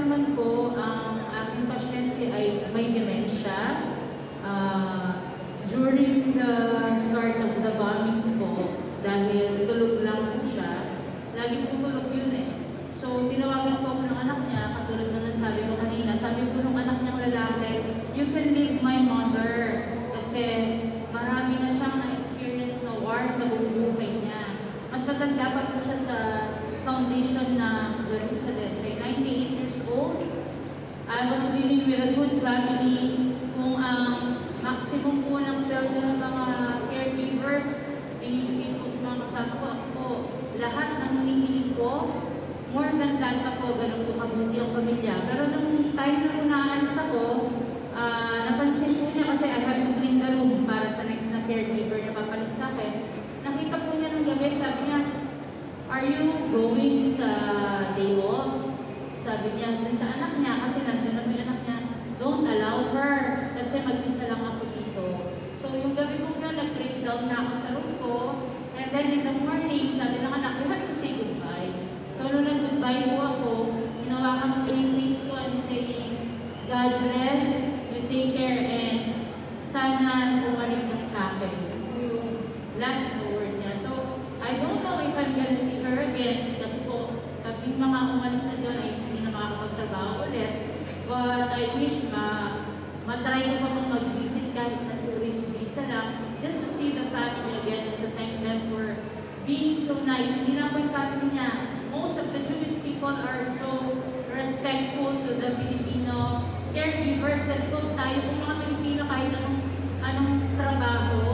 naman po, ang aking pasyente ay may dementia. During the start of the bombings po, dahil tulog lang po siya, lagi po tulog yun eh. So, tinawagan po ako ng anak niya, katulad na sabi ko kanina, sabi po ng anak niyang lalaki, you can leave my mother. Kasi marami na siyang na-experience na war sa buong buhay niya. Mas matanda pa po siya sa foundation ng Jerusalem. Siya 98 years old. I was living with a good family. Kung ang maximum po ng sweldo ng mga caregivers, binibigay ko sa mga kasama ko, ako po, lahat ng hinihiling ko, more than that pa po, ganun po kabuti ang pamilya. Pero nung time na po naalis ako, napansin po niya kasi I have to clean the room para sa next na caregiver na papalit sa akin. Nakita po niya nung gabi, sabi niya, are you going sa day off? Sabi niya, dun sa anak niya, kasi nandun na po yung anak niya, don't allow her, kasi mag-isa lang ako dito. So yung gabi ko nga, nag-breakdown na ako sa room ko, and then in the morning, sabi ng anak, you have to say goodbye. So nung nag-goodbye po ako, hinawakan ko yung face ko and saying, God bless, you take care, and sana bumalik na sa akin. Yung last word niya. So, I don't know if I'm gonna see her again, kasi po, kaming mga umalis na doon ay hindi na makakapagtrabaho ulit. But I wish matry ko pa mong mag-visit kahit na tourist visa lang, just to see the family again and to thank them for being so nice. Hindi lang po yung family niya. Most of the Jewish people are so respectful to the Filipino caregivers. Kasi po tayo po mga Pilipino kahit anong trabaho,